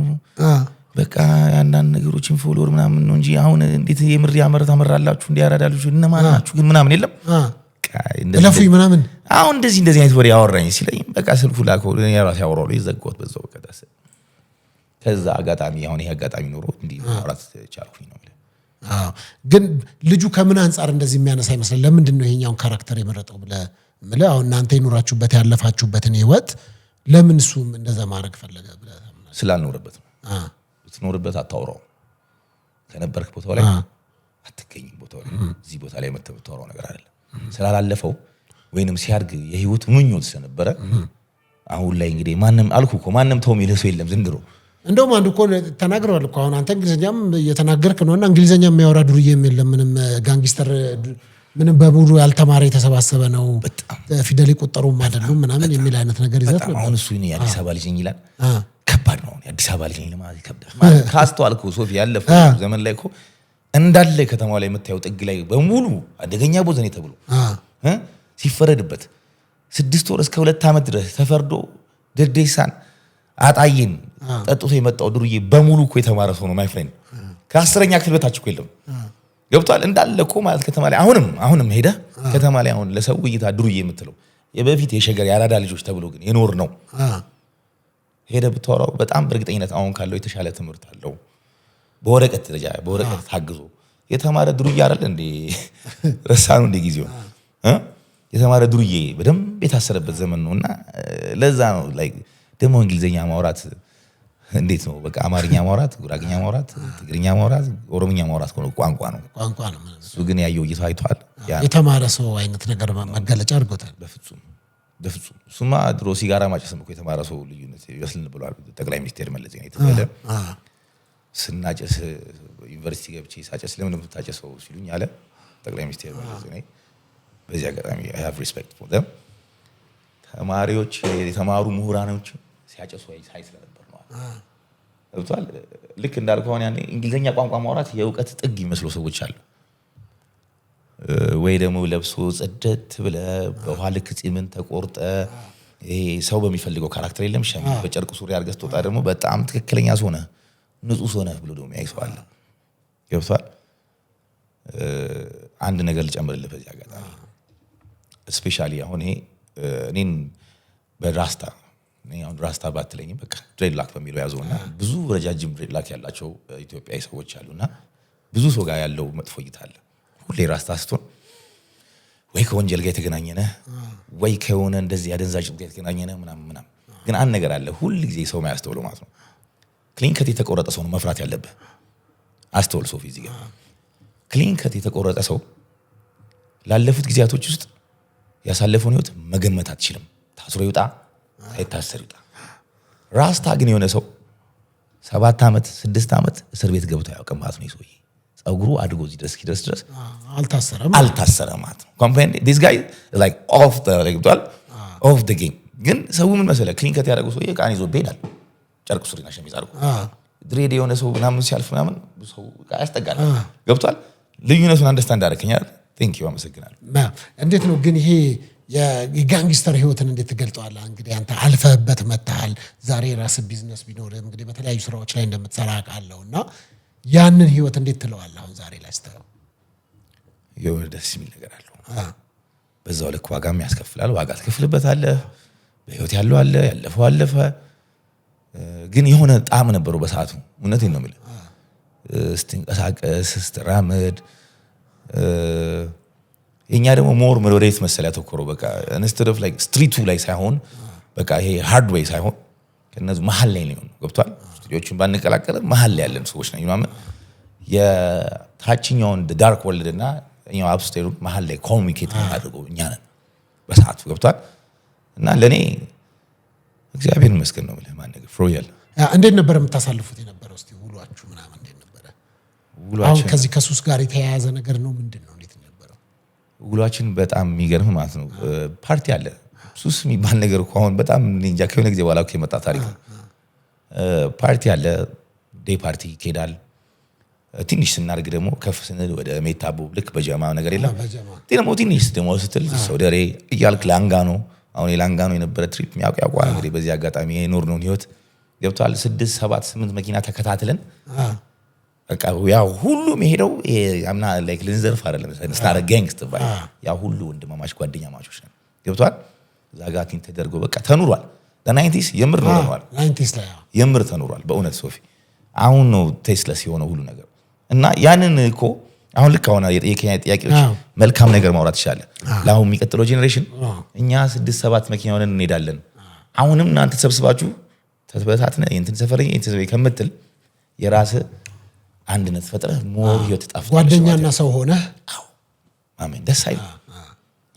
በቃ አንዳንድ ነገሮችን ፎሎወር ምናምን ነው እንጂ አሁን እንዴት የምር ያመረታ መራላችሁ እንዴ አራዳ ልጆች እነማን ናችሁ ግን ምናምን የለም ለፉይ ምናምን አሁን እንደዚህ አይነት ወሬ ያወራኝ ሲለኝ በቃ ስልኩ ላከው እኔ ራሴ ያወራው ይዘጋውት በዛው ከዳሰ ከዛ አጋጣሚ አሁን ይሄ አጋጣሚ ኖሮ እንዴ ማውራት ቻልኩኝ ነው ግን ልጁ ከምን አንፃር እንደዚህ የሚያነሳ ይመስላል ለምንድን ነው ይሄኛውን ካራክተር የመረጠው ብለ አሁን እናንተ ይኖራችሁበት ያለፋችሁበትን ህይወት ለምን እሱም እንደዛ ማድረግ ፈለገ ብለ ስላልኖርበት ነው ስትኖርበት አታውራው ከነበርክ ቦታው ላይ አትገኝም ቦታው ላይ እዚህ ቦታ ላይ መተብታውራው ነገር አይደለም ስላላለፈው ወይንም ሲያርግ የህይወት ምኞት ስለነበረ አሁን ላይ እንግዲህ ማንም ተው የሚል ሰው የለም ዘንድሮ እንደውም አንዱ እኮ ተናግረዋል እኮ አሁን አንተ እንግሊዘኛም እየተናገርክ ነውና እንግሊዘኛ የሚያወራ ዱርዬ የለም ምንም ጋንግስተር ምንም በሙሉ ያልተማረ የተሰባሰበ ነው ፊደል ይቆጠሩም አይደሉም ምናምን የሚል አይነት ነገር ይዘት ነው አሁን እሱ የአዲስ አበባ ልጅ ይላል ከባድ ነው የአዲስ አበባ ልጅ ለማለት ይከብዳል ካስተዋልኩ ሶፊ ያለፈው ዘመን ላይ እኮ እንዳለ ከተማው ላይ የምታየው ጥግ ላይ በሙሉ አደገኛ ቦዘኔ ተብሎ ሲፈረድበት 6 ወር እስከ 2 ዓመት ድረስ ተፈርዶ ደደሳን አጣይን ጠጥቶ የመጣው ዱርዬ በሙሉ እኮ የተማረ ሰው ነው ማይ ፍሬንድ ከ10ኛ ክፍል በታች እኮ የለም ገብቷል እንዳለ እኮ ማለት ከተማ ላይ አሁንም ሄደ ከተማ ላይ አሁን ለሰው እይታ ዱርዬ የምትለው የበፊት የሸገር ያራዳ ልጆች ተብሎ ግን የኖር ነው ሄደ ብታወራው በጣም በእርግጠኝነት አሁን ካለው የተሻለ ትምህርት አለው በወረቀት ደረጃ በወረቀት ታግዞ የተማረ ዱርዬ አይደል እንዴ ረሳኑ እንደ ጊዜው የተማረ ዱርዬ በደንብ የታሰረበት ዘመን ነውና ለዛ ነው ላይክ ደሞ እንግሊዘኛ ማውራት እንዴት ነው በቃ አማርኛ ማውራት ጉራግኛ ማውራት ትግርኛ ማውራት ኦሮምኛ ማውራት ቋንቋ ነው እሱ ግን ያየው ይታይቷል የተማረ ሰው አይነት ነገር መገለጫ አድርጎታል በፍጹም ሱማ ድሮ ሲጋራ ማጨስም እኮ የተማረ ሰው ልዩነት ይመስልን ብሏል ጠቅላይ ሚኒስቴር መለስ ዜናዊ ተባለ ስናጨስ ዩኒቨርሲቲ ገብቼ ሳጨስ ለምን ተታጨሰው ሲሉኝ አለ ጠቅላይ ሚኒስቴር መለስ ዜናዊ በዚህ አጋጣሚ I have respect for them ተማሪዎች የተማሩ ምሁራኖች ሲያጨሱ ሳይ ስለነበር ነው አውጣል ልክ እንዳልከው ያኔ እንግሊዘኛ ቋንቋ ማውራት የእውቀት ጥግ ይመስሉ ሰዎች አሉ ወይ ደግሞ ለብሶ ጽደት ብለ በኋላ ልክ ጺምን ተቆርጠ ይሄ ሰው በሚፈልገው ካራክተር የለም ሸሚዝ በጨርቅ ሱሪ አድርገህ ስትወጣ ደግሞ በጣም ትክክለኛ ሰው ነህ ንጹህ ሰው ነህ ብሎ ደግሞ ያይሰዋል ገብቷል አንድ ነገር ልጨምርልህ በዚህ አጋጣሚ ስፔሻሊ አሁን ይሄ እኔን በራስታ አሁን ራስታ ባትለኝም በቃ ድሬድላክ በሚለው ያዘውና ብዙ ረጃጅም ድሬድላክ ያላቸው ኢትዮጵያዊ ሰዎች አሉና ብዙ ሰው ጋር ያለው መጥፎ እይታ አለ ሁሌ ራስታ ስትሆን ወይ ከወንጀል ጋር የተገናኘነ ወይ ከሆነ እንደዚህ ያደንዛዥ ጋር የተገናኘነ ምናምን ግን አንድ ነገር አለ ሁሉ ጊዜ ሰው ማያስተውለው ማለት ነው ክሊን ከት የተቆረጠ ሰው ነው መፍራት ያለበት አስተውል ሶፊ እዚህ ጋር ክሊን ከት የተቆረጠ ሰው ላለፉት ጊዜያቶች ውስጥ ያሳለፈውን ህይወት መገመት አትችልም ታስሮ ይውጣ አይታሰር ይውጣ ራስታ ግን የሆነ ሰው 7 ዓመት 6 ዓመት እስር ቤት ገብቶ ያውቀም ማለት ነው ይሶይ ጸጉሩ አድጎ ድረስ አልታሰረም ማለት ነው ኮምፕሌንት this guy is like off the game ግን ሰው ምን መሰለ ክሊን ከት ያደረገው ሰው የቃን ይዞ ቤዳል ጨርቅ ሱሪና ሸሚዝ አድርጎ ድሬድ የሆነ ሰው ምናምን ሲያልፍ ምናምን ሰው ያስጠጋል ገብቷል ልዩነቱን አንደርስታንድ አደረከኛል ቴንክ ዩ አመሰግናለሁ እንዴት ነው ግን ይሄ የጋንግስተር ህይወትን እንዴት ትገልጠዋለህ እንግዲህ አንተ አልፈህበት መጣል ዛሬ ራስ ቢዝነስ ቢኖር እንግዲህ በተለያዩ ስራዎች ላይ እንደምትሰራ አውቃለሁና ያንን ህይወት እንዴት ትለዋለህ አሁን ዛሬ ላይ ስተው ደስ የሚል ነገር አለው በዛው ልክ ዋጋም ያስከፍላል ዋጋ ትከፍልበታለህ በህይወት ያለው አለ ያለፈው አለፈ ግን የሆነ ጣም ነበረው በሰዓቱ እውነቴን ነው የምልህ ስትንቀሳቀስ ስትራመድ የኛ ደግሞ ሞር ወደሬት መሰለ ያተኮረው በቃ ኢንስቴድ ኦፍ ላይክ ስትሪቱ ላይ ሳይሆን በቃ ይሄ ሃርድ ዌይ ሳይሆን ከነዚህ መሃል ላይ ነው ገብቷል ስቱዲዮችን ባንቀላቀለ መሃል ላይ ያለን ሰዎች ነው ማለት የታችኛውን ዳርክ ወርልድ እና እኛው አፕስቴሩ መሃል ላይ ኮሚኒኬት አድርገው እኛ ነን በሰዓቱ ገብቷል እና ለኔ እግዚአብሔር ይመስገን ነው ማለት ማን ነገር ፍሮያል እንዴት ነበር የምታሳልፉት የነበረው እስቲ ውሏችሁ ምናምን እንዴት ነበር አሁን ከዚህ ከሱስ ጋር የተያያዘ ነገር ነው ምንድነው እንዴት ነበር ውሏችን በጣም የሚገርም ማለት ነው ፓርቲ አለ ሱስ የሚባል ነገር እኮ አሁን በጣም እንጃ ከሆነ ጊዜ በኋላ እኮ የመጣ ታሪክ ነው ፓርቲ አለ ዴይ ፓርቲ ይኬዳል ትንሽ ስናርግ ደግሞ ከፍ ስንል ወደ ሜታቦ ልክ በጀማ ነገር የለም ደግሞ ትንሽ ደግሞ ስትል ሶደሬ እያልክ ላንጋኖ አሁን የላንጋኖ የነበረ ትሪፕ ያውቃ እንግዲህ በዚህ አጋጣሚ የኖር ነው ህይወት ገብቷል 6 7 8 መኪና ተከታትለን በቃ ያው ሁሉ መሄደው ያምና ላይክ ልንዘርፍ አይደለም ስታር ጋንግስት ባይ ያው ሁሉ ወንድማማች ጓደኛ ማቾች ነን ገብቷል ዛጋቲን ተደርጎ በቃ ተኑሯል the90s የምር ነው ሆኗል 90s ላይ የምር ተኑሯል በእውነት ሶፊ አሁን ነው ቴስለስ የሆነ ሁሉ ነገር እና ያንን እኮ አሁን ልክ አሁን የኬንያ ጥያቄዎች መልካም ነገር ማውራት ይችላል ለአሁን የሚቀጥለው ጄኔሬሽን እኛ 6 7 መኪና ሆነን እንሄዳለን አሁንም እናንተ ተሰብስባችሁ ተበታትነ እንትን ሰፈረኝ እንትን ከመትል የራስ አንድነት ፈጥረህ ሞር ህይወት ተጣፍጣለህ ጓደኛና ሰው ሆነ አሜን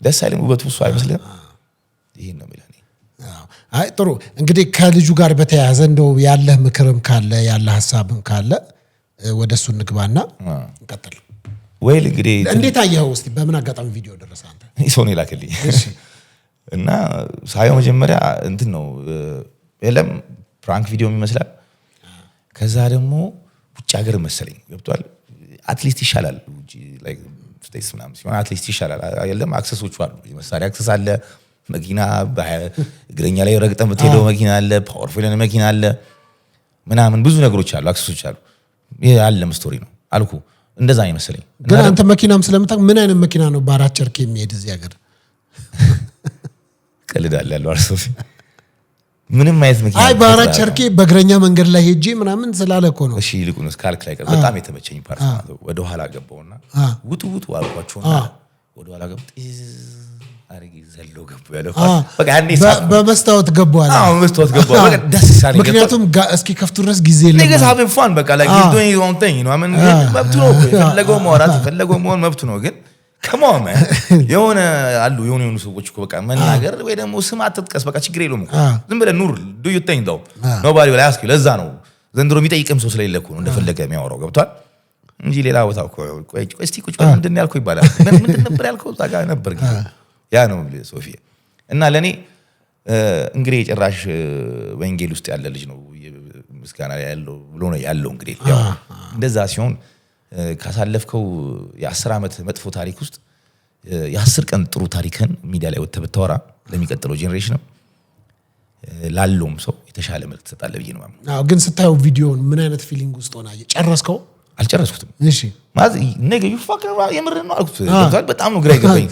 ደስ አይልም ውበቱ እሱ አይመስልም ይሄን ነው የሚለኝ አይ ጥሩ እንግዲህ ከልጁ ጋር በተያያዘ እንደው ያለህ ምክርም ካለ ያለህ ሐሳብም ካለ ወደሱ እንግባና እንቀጥል ወይል እንግዲህ እንዴት አየኸው እስቲ በምን አጋጣሚ ቪዲዮ ደረሰ አንተ ኢሶኔ ላከልኝ እና ሳየው መጀመሪያ እንትን ነው የለም ፕራንክ ቪዲዮ ይመስላል ከዛ ደግሞ ውጭ ሀገር መሰለኝ ገብቷል አትሊስት ይሻላል ላይክ ስቴትስ ምናምን ሲሆን አትሊስት ይሻላል አይደለም አክሰሶቹ አሉ የመሳሪያ አክሰስ አለ መኪና በእግረኛ ላይ ረግጠን በተሄደው መኪና አለ ፓወርፉል መኪና አለ ምናምን ብዙ ነገሮች አሉ አክሰሶች አሉ ይሄ አለም ስቶሪ ነው አልኩ እንደዛ ነው መሰለኝ ግን አንተ መኪናም ስለምታውቅ ምን አይነት መኪና ነው ባራት ቸርኬ የሚሄድ እዚህ ሀገር ቀልዳለ ያለው አርሶፊ ምንም አይነት መኪና አይ ባራት ቸርኬ በእግረኛ መንገድ ላይ ሄጄ ምናምን ስላለ እኮ ነው እሺ ይልቁንስ ካልክ ላይ በጣም የተመቸኝ ፓርት ነው ወደ ኋላ ገባውና ውጡ አልኳቸውና ወደ ኋላ ገባው አረጊ ዘሎ ገባው ያለው በቃ ያኔ በመስታወት ገባው በመስታወት ገባው በቃ ደስ ሳሪ ገባው ምክንያቱም እስኪ ከፍቱ ድረስ ጊዜ የለም ነግስ having fun በቃ like he's doing his own thing you know I mean መብቱ ነው ፈለገው ማውራት ፈለገው መሆን መብቱ ነው ግን come on man የሆነ አሉ የሆኑ ሰዎች እኮ በቃ መናገር ወይ ደግሞ ስም አትጥቀስ በቃ ችግር የለውም ዝም ብለህ ኑር do you think though nobody will ask you ለዛ ነው ዘንድሮ የሚጠይቅም ሰው ስለሌለ እኮ ነው እንደፈለገ የሚያወራው ገብቷል እንጂ ሌላ ቦታ እኮ ቆይ እስቲ ቁጭ በል ምንድን ያልከው ይባላል ምንድን ነበር ያልከው ታጋ ነበር ያ ነው ሶፊያ እና ለኔ እንግዲህ ጭራሽ ወንጌል ውስጥ ያለ ልጅ ነው ምስጋና ያለው ብሎ ነው ያለው እንግዲህ ያው እንደዛ ሲሆን ካሳለፍከው የ10 አመት መጥፎ ታሪክ ውስጥ የ10 ቀን ጥሩ ታሪክን ሚዲያ ላይ ወጥተህ ብታወራ ለሚቀጥለው ጄኔሬሽን ላለውም ሰው የተሻለ መልክ ተሰጣለ ብዬ ነው ማለት አዎ ግን ስታየው ቪዲዮውን ምን አይነት ፊሊንግ ውስጥ ሆነ ጨረስከው አልጨረስኩትም እሺ ማለት ነገ ይፋከር የምር ነው አልኩት በጣም ነው ግራ ይገባኝ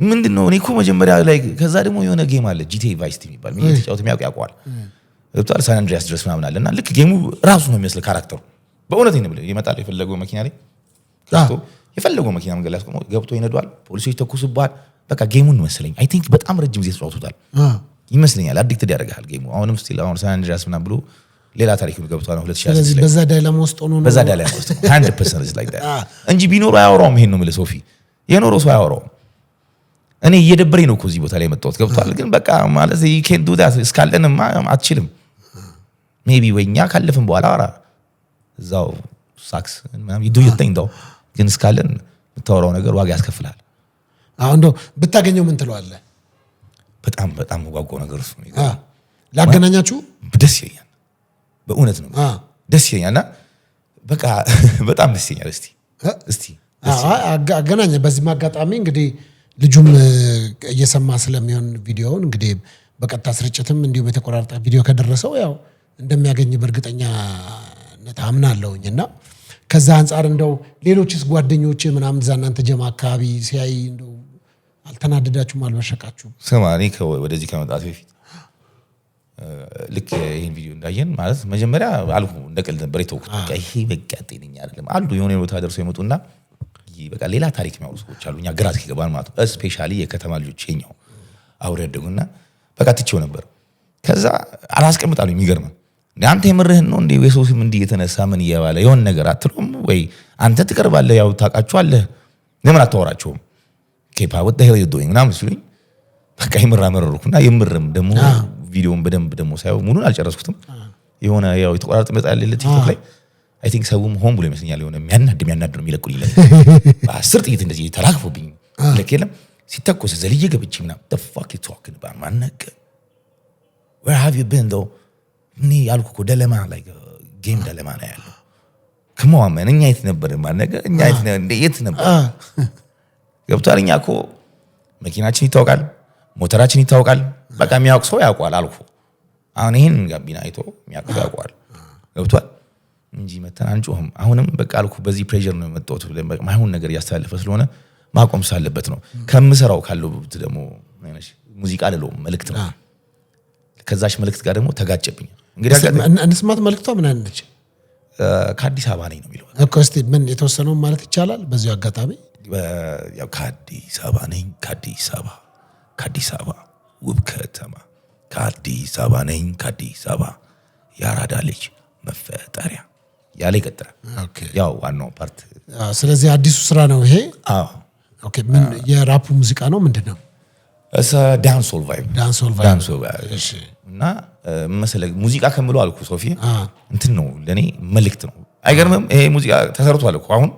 ምንድነው እኔ እኮ መጀመሪያ ላይ ከዛ ደግሞ የሆነ ጌም አለ GTA Vice City የሚባል ምን ተጫውተው የሚያውቅ ያውቃል ገብቷል ሳን አንድሪያስ ድረስ ምናምን አለና ልክ ጌሙ ራሱ ነው የሚመስል ካራክተሩ በእውነት ነው ብለ ይመጣል የፈለገው መኪና ላይ ከፍቶ የፈለገው መኪና መንገድ ላይ አስቆሞ ገብቶ ይነዷል ፖሊሶች ተኩሱባል በቃ ጌሙን መሰለኝ አይ ቲንክ በጣም ረጅም ጊዜ ተጫውቶታል ይመስለኛል አዲክትድ ያደርጋል ጌሙ አሁንም ስቲል አሁን ሳን አንድሪያስ ምናምን ብሎ ሌላ ታሪክ ነው ገብቷል 2016 ላይ በዛ ዳይላማ ውስጥ ሆኖ ነው በዛ ዳይላማ ውስጥ 100% is like that እንጂ ቢኖር አያወራውም ይሄን ነው ማለት ሶፊ የኖሮ ሰው አያወራውም እኔ እየደበረኝ ነው እኮ እዚህ ቦታ ላይ መጣሁት ገብቷል ግን በቃ ማለት you can't do that እስካለንማ አትችልም ሜቢ ወኛ ካለፈን በኋላ አራ እዛው ሳክስ ምናምን you do your thing though ግን እስካለን የምታወራው ነገር ዋጋ ያስከፍላል አሁን እንደው ብታገኘው ምን ትለዋለህ በጣም ወጋጎ ነገር እሱ ነው ላገናኛችሁ ደስ ይለኛል በእውነት ነው ደስ ይለኛልና በቃ በጣም ደስ ይለኛል እስቲ አገናኘ በዚህ ማጋጣሚ እንግዲህ ልጁም እየሰማ ስለሚሆን ቪዲዮውን እንግዲህ በቀጥታ ስርጭትም እንዲሁ በተቆራረጠ ቪዲዮ ከደረሰው ያው እንደሚያገኝ በእርግጠኛነት አምናለሁኝና ከዛ አንፃር እንደው ሌሎችስ ጓደኞች ምናምን ዛናንተ ጀማ አካባቢ ሲያይ እንደው አልተናደዳችሁም አልበሸቃችሁም ስማ እኔ ወደዚህ ከመጣት በፊት ልክ ይሄን ቪዲዮ እንዳየን ማለት መጀመሪያ አልኩ እንደቀልድ ነበር የተወኩት በቃ ይሄ በቃ ጤነኛ አይደለም አሉ የሆነ ቦታ ደርሶ ይመጡና በቃ ሌላ ታሪክ የሚያወሩ ሰዎች አሉ። እኛ ግራ እስኪገባን ማለት ነው። ስፔሻሊ የከተማ ልጆች የኛው አውረደጉና በቃ ትቼው ነበር። ከዛ አላስቀምጣለሁ። የሚገርም አንተ የምርህን ነው እንዴ የሰው ስም እንዲህ የተነሳ ምን እየባለ የሆነ ነገር አትሉም ወይ? አንተ ትቀርባለህ፣ ያው ታውቃቸዋለህ፣ ለምን አታወራቸውም? ኬፓ what the hell you doing ምናምን ሲሉኝ በቃ ይመራመረሩኩና የምርም ደግሞ ቪዲዮን በደንብ ደግሞ ሳይው ሙሉን አልጨረስኩትም። የሆነ ያው የተቆራረጠ መጣል ያለ ቲክቶክ ላይ አይ ቲንክ ሰውም ሆን ብሎ ይመስለኛል የሆነ የሚያናድ ነው የሚለቁልኝ ላይ በ10 ጥይት እንደዚህ ተላክፎብኝ ለከለም ሲተኮስ ዘልዬ ገብቼ ምናምን the fuck you talking about ማነቀ where have you been though እኔ ያልኩ ደለማ ላይ ጌም ደለማ ነው ያለው ከመዋመን እኛ የት ነበር ማነቀ እኛ የት ነበር ገብቷል። እኛ እኮ መኪናችን ይታወቃል፣ ሞተራችን ይታወቃል። በቃ የሚያውቅ ሰው ያውቃል አልኩ። አሁን ይሄን ጋቢና አይቶ የሚያውቅ ሰው ያውቃል። ገብቷል እንጂ መተን አንጮህም። አሁንም በቃ አልኩ በዚህ ፕሬሸር ነው የመጣሁት ብለን በቃ ማይሆን ነገር ያስተላልፈ ስለሆነ ማቆም ሳለበት ነው ከምሰራው ካለው ደግሞ ሙዚቃ አይደለም መልእክት ነው። ከዛሽ መልእክት ጋር ደግሞ ተጋጨብኝ። እንግዲህ እንስማት መልእክቷ ምን አይነች? ከአዲስ አበባ ነኝ ነው የሚለው እኮ። እስቲ ምን የተወሰነው ማለት ይቻላል በዚሁ አጋጣሚ? ያው ከአዲስ አበባ ነኝ፣ ከአዲስ አበባ ውብ ከተማ፣ ከአዲስ አበባ ነኝ፣ ከአዲስ አበባ ያራዳ ልጅ መፈጠሪያ ያለ ይቀጥላል። ኦኬ ያው ዋናው ፓርት። ስለዚህ አዲሱ ስራ ነው ይሄ? አዎ። ኦኬ ምን የራፕ ሙዚቃ ነው ምንድነው? እዛ ዳንስሆል ቫይብ። እሺ። እና መሰለ ሙዚቃ ከምለው አልኩ ሶፊ እንትን ነው ለኔ መልእክት ነው። አይገርምም? ይሄ ሙዚቃ ተሰርቷል እኮ አሁን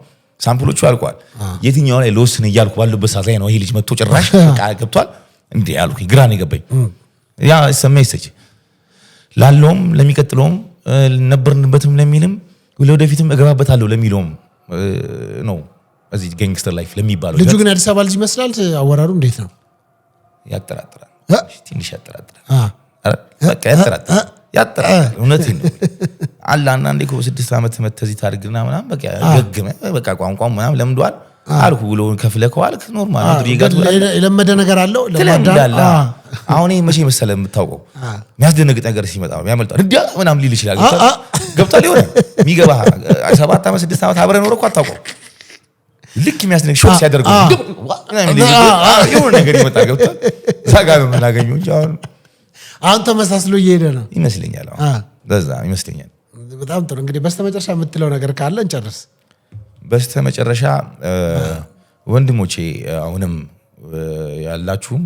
ሳምፕሎቹ አልቋል። የትኛው ላይ ልወስን እያልኩ ባለበት ሰዓት ላይ ነው ይሄ ልጅ መጥቶ ጭራሽ በቃ ገብቷል እንዴ አልኩ። ግራ ነው የገባኝ። ያ ሰሜሰች ላለውም ለሚቀጥለውም ነበርንበትም ለሚልም ወደፊትም እገባበታለሁ ለሚለውም ነው እዚህ ጋንግስተር ላይፍ ለሚባለው። ልጁ ግን አዲስ አበባ ልጅ ይመስላል። አወራሩ እንዴት ነው? ያጠራጥራል፣ ትንሽ ያጠራጥራል። በቃ ያጠራጥራል። እውነቴን ነው አለ አንዳንዴ እኮ 6 ዓመት መተዚህ ታርግና ምናምን በቃ ገግመ በቃ ቋንቋው ምናምን ለምዷል አልኩ ብሎ ከፍለከዋል። ኖርማል ነው ድሪጋቱ የለመደ ነገር አለው ለማዳላ። አሁን ይሄ መቼ መሰለ የምታውቀው የሚያስደነግጥ ነገር ሲመጣ ያመልጣል እንዴ ምናምን ሊል ይችላል። ገብቷል ይሆነ የሚገባ 7 ዓመት 6 ዓመት አብረን ኖር እኮ አታውቀው። ልክ የሚያስደነግጥ ሾክ ሲያደርገው ይሁን ነገር ይመጣል። ገብቷል ዛጋ ነው የምናገኘው እንጂ አሁን ተመሳስሎ እየሄደ ነው ይመስለኛል። ለዛ ይመስለኛል። በጣም ጥሩ። እንግዲህ በስተመጨረሻ የምትለው ነገር ካለ እንጨርስ። በስተመጨረሻ ወንድሞቼ አሁንም ያላችሁም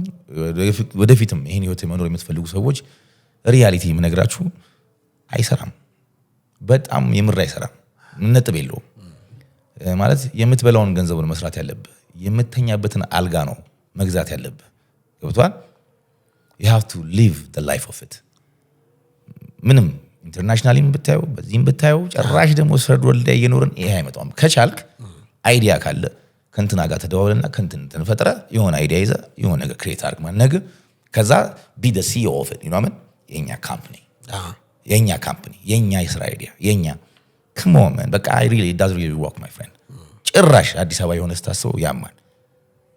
ወደፊትም ይሄን ህይወት መኖር የምትፈልጉ ሰዎች ሪያሊቲ የምነግራችሁ አይሰራም። በጣም የምር አይሰራም። ነጥብ የለውም ማለት የምትበላውን ገንዘብ ነው መስራት ያለብህ። የምተኛበትን አልጋ ነው መግዛት ያለብህ። ገብቷል? you have to live the life of it። ምንም ኢንተርናሽናሊም ብታዩ በዚህም ብታዩ ጭራሽ ደግሞ ሰርድ ወርልድ ላይ እየኖርን ይሄ አይመጣም። ከቻልክ አይዲያ ካለ ከንትና ጋር ተደዋውልና ከንትን ተንፈጥረ የሆነ አይዲያ ይዘ የሆነ ነገር ክሬት አድርግ ማለት ከዛ be the CEO of it you know የኛ ካምፓኒ የኛ የስራ አይዲያ የኛ come on man በቃ I really it does really work my friend። ጭራሽ አዲስ አበባ የሆነ ስታስበው ያማን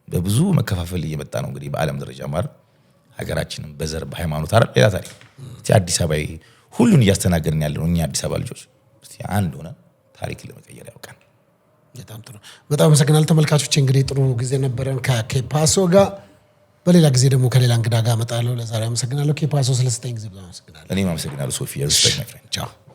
በብዙ መከፋፈል እየመጣ ነው እንግዲህ በአለም ደረጃ ማለት ሀገራችንን በዘር በሃይማኖት አይደል ሌላ ታሪክ። እስቲ አዲስ አበባ ሁሉን እያስተናገድን ያለው እኛ አዲስ አበባ ልጆች እስቲ አንድ ሆነ ታሪክ ለመቀየር ያውቃል። በጣም ጥሩ። በጣም አመሰግናለሁ ተመልካቾች። እንግዲህ ጥሩ ጊዜ ነበረን ከኬፓሶ ጋር። በሌላ ጊዜ ደግሞ ከሌላ እንግዳ ጋር እመጣለሁ። ለዛሬ አመሰግናለሁ ኬፓሶ ስለሰጠኝ ጊዜ። በጣም አመሰግናለሁ። እኔም አመሰግናለሁ ሶፊያ። ሪስፔክት ማይ ፍሬንድ። ቻው